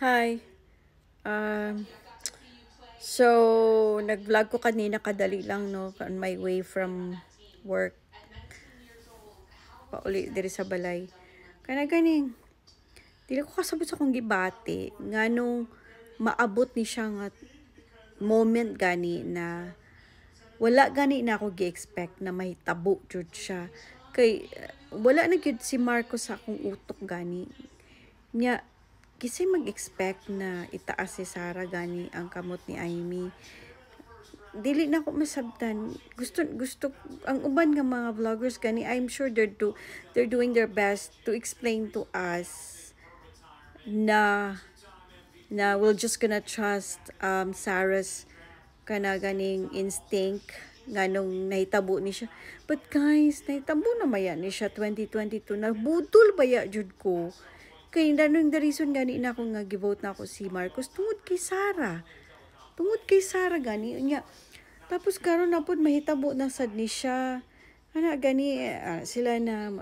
Hi. Um, so, nag-vlog ko kanina kadali lang, no? On my way from work. Pauli diri sa balay. Kana ganing. Dili ko kasabot sa kong gibati. Nga nung maabot ni siya nga moment gani na wala gani na ako gi-expect na mahitabo jud siya. Kay wala na gyud si Marco sa akong utok gani. Nya kasi mag-expect na itaas si Sarah gani ang kamot ni Amy. Dili na ako masabtan. Gusto ang uban nga mga vloggers gani, I'm sure they're doing their best to explain to us na we're just gonna trust Sarah's kana ganing instinct nga nung nahitabo ni siya. But guys, nahitabo na maya ni siya 2022. Nabudol baya jud ko. Kay nanong the reason gani na ako nga givote na ako si Marcos tungod kay Sarah. Tungod kay Sarah gani nya. Tapos karon na pod mahitabo na sad ni siya. Ana gani sila na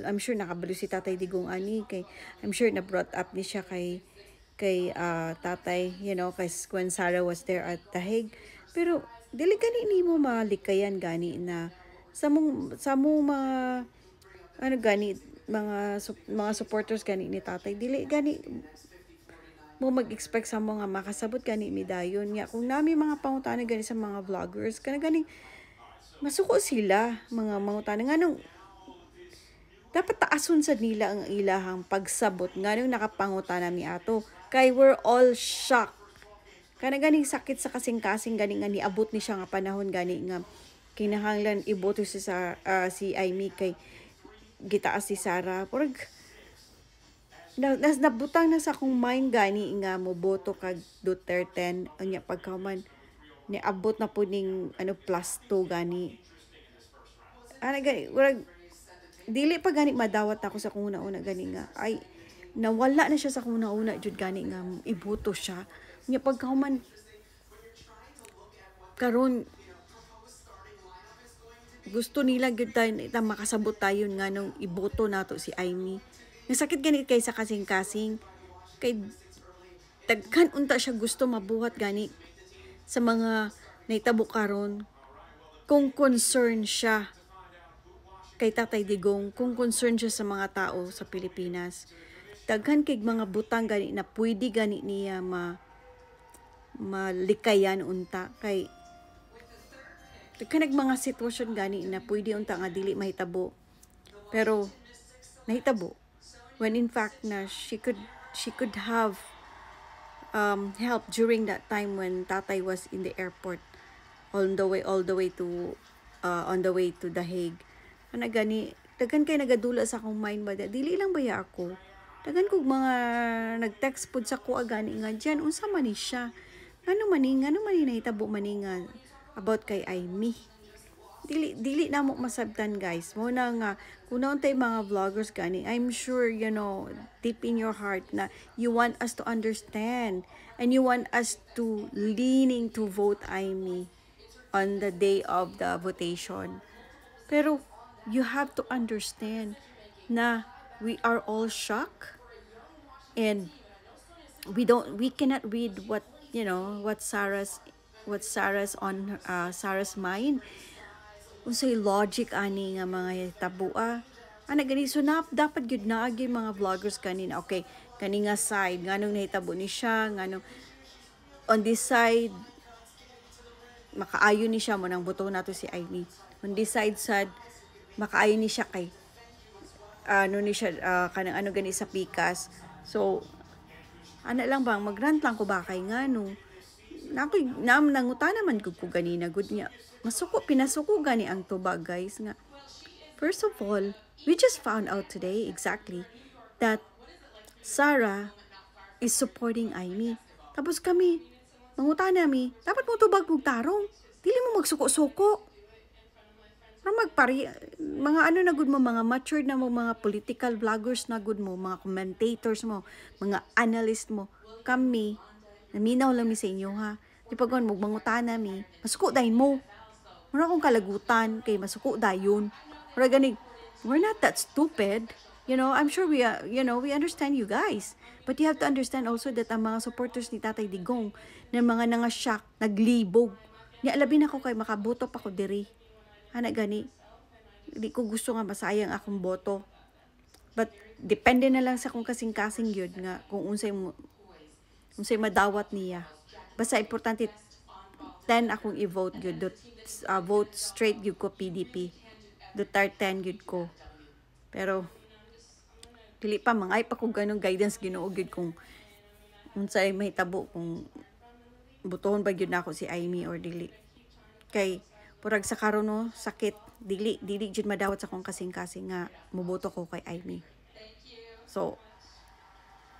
I'm sure nakabalo si Tatay Digong ani kay I'm sure na brought up ni siya kay tatay, kay when Sarah was there at the Hague. Pero dili gani nimo malikayan gani na sa mong mga ano gani mga supporters gani ni tatay dili gani mo mag-expect sa mga makasabot gani mi dayon nya kung nami mga pangutana gani sa mga vloggers kana gani masuko sila mga mangutana nganong dapat taason sa nila ang ilahang pagsabot nganong nakapangutana mi ato kay we're all shocked kana ganing sakit sa kasing-kasing gani nga niabot ni siya nga panahon gani nga kinahanglan iboto si Amy kay gitaas si Sarah porag nabutang na sa akong mind gani nga mo boto kag Duterte anya pagkaman ni abot na po ning plus 2 gani gani urag dili pa gani madawat ako sa kung una gani nga ay nawala na siya sa kung una jud gani nga iboto siya nya pagkaman karon gusto nila gyud tayo makasabot tayo nga nung iboto nato si Amy. Nasakit gani kay sa kasing-kasing kay daghan unta siya gusto mabuhat gani sa mga naitabo karon kung concern siya kay Tatay Digong, kung concern siya sa mga tao sa Pilipinas. Daghan kay mga butang gani na pwede gani niya malikayan unta kay kanag mga sitwasyon gani na pwede unta nga dili mahitabo pero nahitabo when in fact na she could have help during that time when tatay was in the airport on the way to The Hague. Ana gani daghan kay nagadula sa akong mind ba dili lang baya ako daghan kog mga nag-text pud sa ko gani nga diyan unsa man ni siya ngano man ni nahitabo man ni nga about kay Amy dili na mo masabtan guys mo na nga kung nauntay mga vloggers gani I'm sure deep in your heart na you want us to understand and you want us to leaning to vote Amy on the day of the votation pero you have to understand na we are all shocked and we cannot read what Sarah's on Sarah's mind unsay logic ani nga mga tabua ana gani so dapat gyud naagi mga vloggers kanina okay kani nga side nganong nahitabo ni siya nganong on this side makaayo ni siya mo nang buto nato si Amy on this side sad makaayo ni siya kay kanang gani sa pikas so ana lang bang magrant lang ko ba kay ngano nangutan naman ko ganina good niya pinasuko gani ang tuba guys nga first of all we just found out today exactly that Sarah is supporting Amy tapos kami mangutan nami dapat mo tubag mong tarong dili mo magsuko-suko mga na good mo mga matured na mo mga political vloggers na good mo mga commentators mo mga analyst mo kami naminaw lang mi sa inyo ha di pagwan mo mangutana mi masuko dayon mo mura akong kalagutan kay masuko dayon mura gani we're not that stupid I'm sure we understand you guys. But you have to understand also that ang mga supporters ni Tatay Digong, na mga nangashock, naglibog. Niya, alabin ako kay makaboto pa ko diri. Ana gani. Hindi ko gusto nga masayang akong boto. But, depende na lang sa kung kasing-kasing yun nga, kung unsay madawat niya. Basta importante, 10 akong i-vote yun. Vote straight yun ko PDP. Duterte 10 yun ko. Pero, dili pa mangay pa kung ganong guidance Ginoo gyud kung unsay mahitabo kung butohon ba gyud nako si Amy or dili. Kay purag sa karon no, sakit, dili gyud madawat sa kong kasing-kasing nga moboto ko kay Amy. So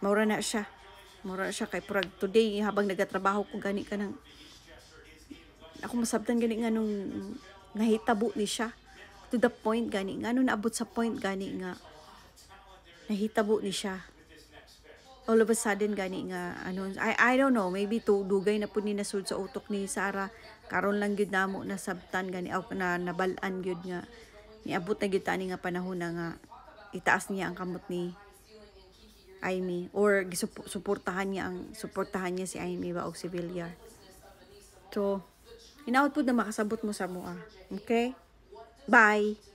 maura na siya. Maura na siya kay purag today habang nagatrabaho ko gani ka nang ako masabtan gani nga nung nahitabo ni siya to the point gani nga nung naabot sa point gani nga nahitabo ni siya. All of a sudden gani nga I don't know, maybe to dugay na pud ni nasud sa utok ni Sarah, karon lang gyud namo nasabtan gani na nabal-an gyud nga niabot na gyud tani nga panahon na nga itaas niya ang kamot ni Amy or suportahan niya si Amy ba og si Villar. So hinaut pud na makasabot mo sa mua. Okay? Bye.